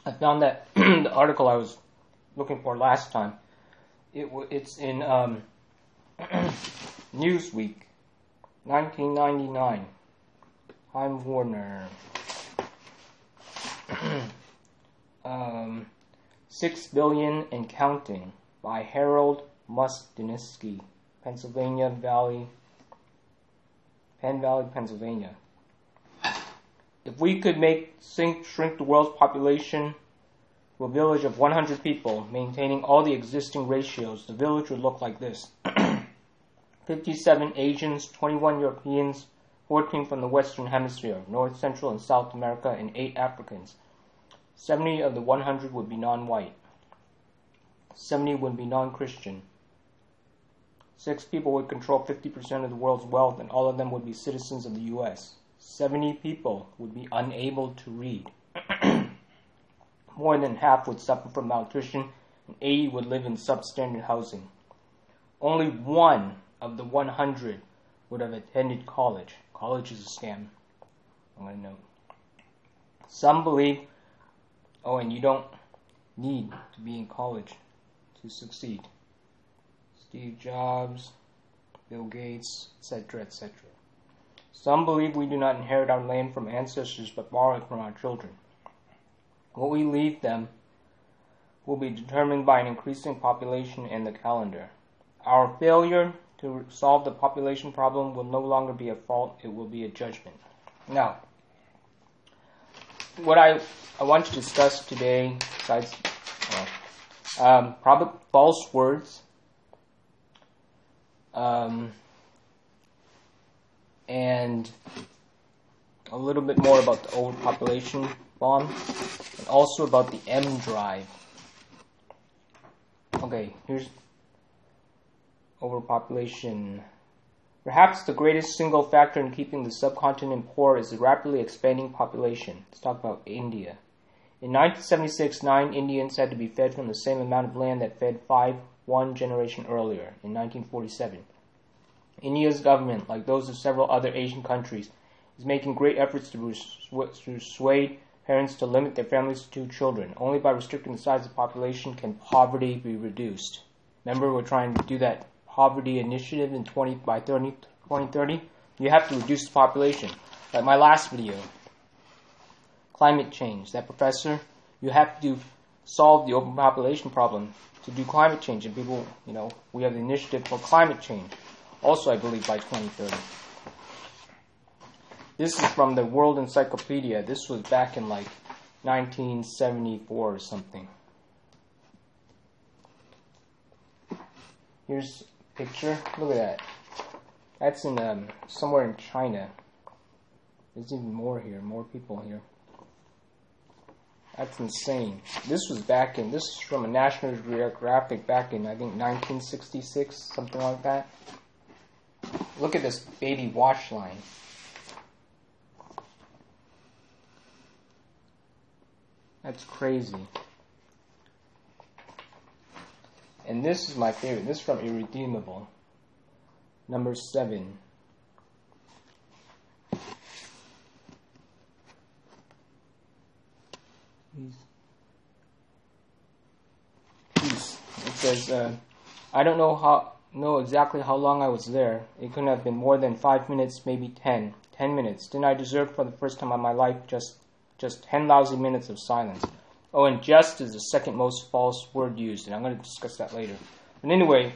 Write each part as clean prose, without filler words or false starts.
I found that the article I was looking for last time. It's in Newsweek, 1999. Time Warner. 6 billion and counting by Harold Musdinsky, Penn Valley, Pennsylvania. If we could shrink the world's population to a village of 100 people, maintaining all the existing ratios, the village would look like this. 57 Asians, 21 Europeans, 14 from the Western Hemisphere, North, Central, and South America, and 8 Africans. 70 of the 100 would be non-white. 70 would be non-Christian. 6 people would control 50% of the world's wealth, and all of them would be citizens of the U.S. 70 people would be unable to read. More than half would suffer from malnutrition, and 80 would live in substandard housing. Only 1 of the 100 would have attended college. College is a scam. I'm going to note. Some believe, and you don't need to be in college to succeed. Steve Jobs, Bill Gates, etc., etc. Some believe we do not inherit our land from ancestors but borrow it from our children. What we leave them will be determined by an increasing population and the calendar. Our failure to solve the population problem will no longer be a fault, it will be a judgment. Now, what I want to discuss today, besides probably false words, and a little bit more about the overpopulation bomb, and also about the EmDrive. Okay, here's overpopulation. Perhaps the greatest single factor in keeping the subcontinent poor is the rapidly expanding population. Let's talk about India. In 1976, 9 Indians had to be fed from the same amount of land that fed 5 one generation earlier, in 1947. India's government, like those of several other Asian countries, is making great efforts to persuade parents to limit their families to 2 children. Only by restricting the size of the population can poverty be reduced. Remember, we're trying to do that poverty initiative in 2030. You have to reduce the population. Like my last video, climate change. That professor, you have to solve the overpopulation problem to do climate change. And people, we have the initiative for climate change. Also, I believe by 2030. This is from the World Encyclopedia. This was back in 1974 or something. Here's a picture. Look at that. That's in somewhere in China. There's even more here. More people here. That's insane. This is from a National Geographic back in, I think, 1966, something like that. Look at this baby wash line. That's crazy. And this is my favorite. This is from Irredeemable. Number 7. Peace. It says, I don't know exactly how long I was there. It couldn't have been more than 5 minutes, maybe 10. 10 minutes. Didn't I deserve for the first time in my life just 10 lousy minutes of silence? Oh, and just is the second most false word used, and I'm going to discuss that later. But anyway,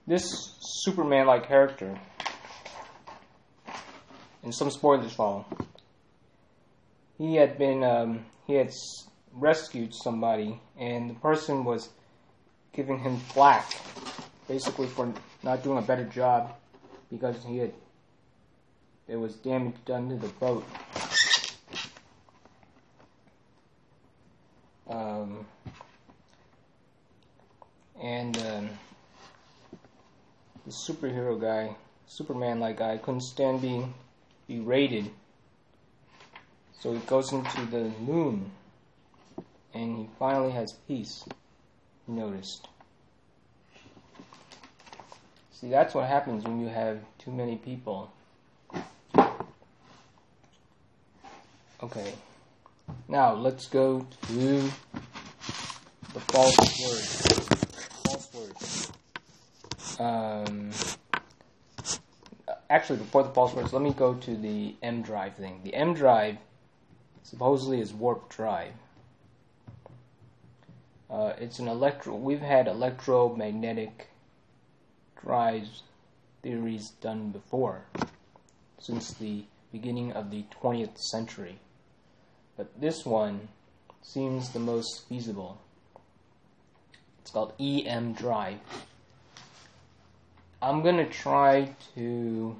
this Superman-like character, and some spoilers follow. He had rescued somebody, and the person was giving him flack, basically for not doing a better job, because there was damage done to the boat. The superhero guy, Superman-like guy, couldn't stand being berated, so he goes into the moon, and he finally has peace, he noticed. See, that's what happens when you have too many people. Okay. Now let's go to the false words. Actually, before the false words, let me go to the EmDrive thing. The EmDrive supposedly is warp drive. It's an We've had electromagnetic drives theories done before, since the beginning of the 20th century. But this one seems the most feasible. It's called EmDrive. I'm going to try to...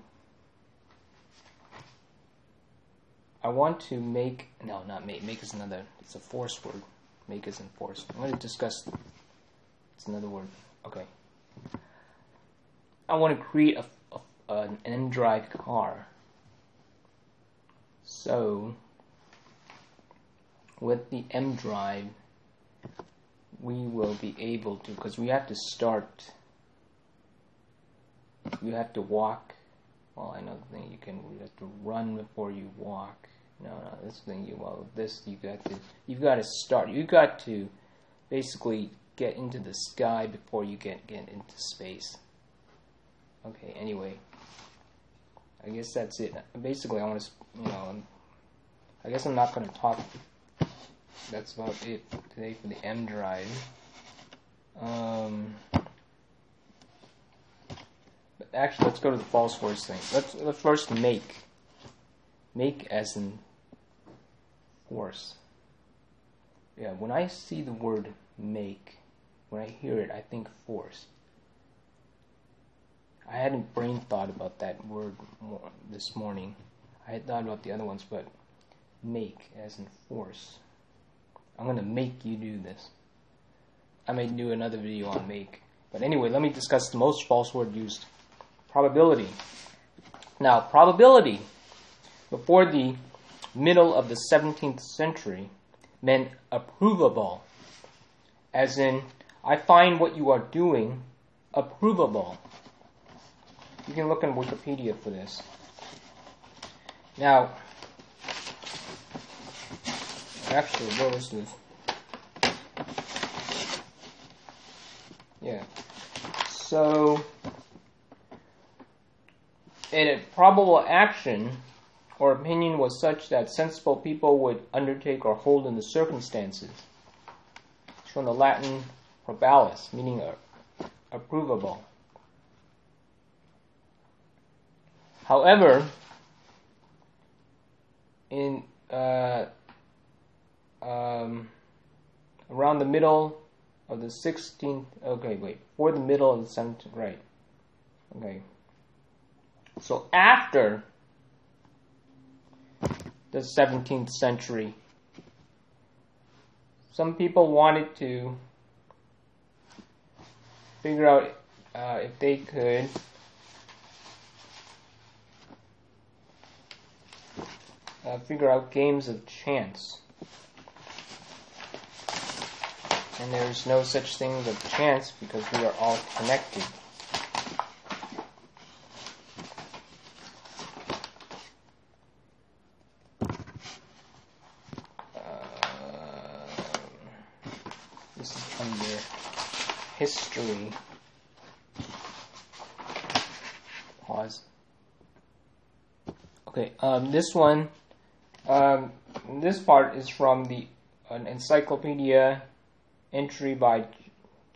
I want to make... No, not make. Make is another... It's a force word. Make isn't force. I'm going to discuss... It's another word. Okay. I want to create an EmDrive car. So, with the EmDrive, we will be able to... Because we have to start... You have to walk. Well, I know the thing. You have to run before you walk. No, this thing. You've got to start. You've got to basically get into the sky before you get into space. Okay. Anyway, I guess that's it. Basically, I want to. I guess I'm not going to talk. That's about it today for the EmDrive. But actually, let's go to the false words thing. Let's first make. Make as in force. Yeah, when I see the word make, when I hear it, I think force. I hadn't brain thought about that word this morning. I had thought about the other ones, but make as in force. I'm going to make you do this. I may do another video on make. But anyway, let me discuss the most false word used. Probability. Now, probability, before the middle of the 17th century, meant approvable. As in, I find what you are doing approvable. You can look on Wikipedia for this. Now, actually, what is this? Yeah. So, a probable action or opinion was such that sensible people would undertake or hold in the circumstances. It's from the Latin probalis, meaning approvable. However, in around the middle of the 16th, before the middle of the 17th, right? Okay. So after the 17th century, some people wanted to figure out if they could figure out games of chance. And there's no such thing as chance because we are all connected. This is under history. Pause. Okay, this one, this part is from an encyclopedia entry by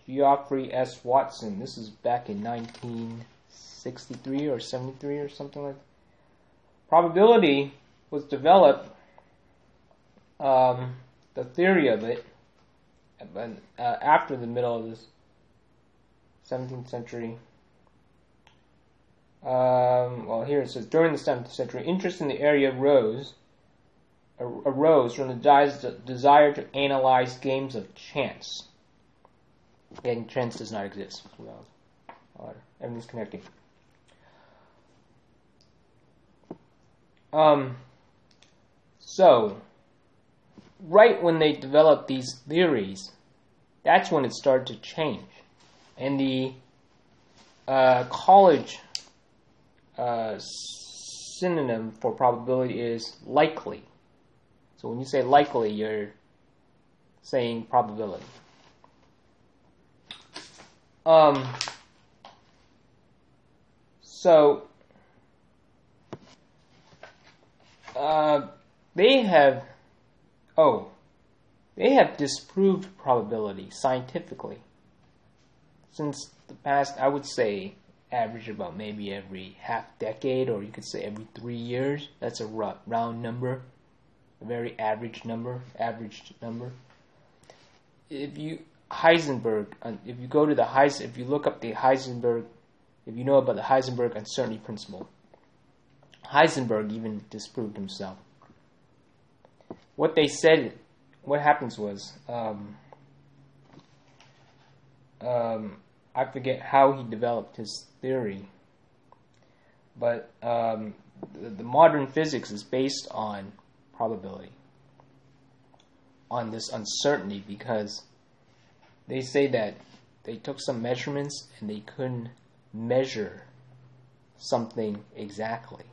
Geoffrey S. Watson. This is back in 1963 or 73 or something like that. Probability was developed, the theory of it, after the middle of the 17th century. Well, here it says, during the 17th century, interest in the area arose from the desire to analyze games of chance. Again, chance does not exist. Everything's connected. So, right when they developed these theories, that's when it started to change. And the college synonym for probability is likely. So when you say likely, you're saying probability. So they have disproved probability scientifically since the past, I would say, average about maybe every half decade, or you could say every 3 years. That's a round number, a very averaged number. If you go to if you look up the Heisenberg, if you know about the Heisenberg uncertainty principle, Heisenberg even disproved himself. What they said, what happens was, I forget how he developed his theory, but the modern physics is based on probability, on this uncertainty, because they say that they took some measurements and they couldn't measure something exactly.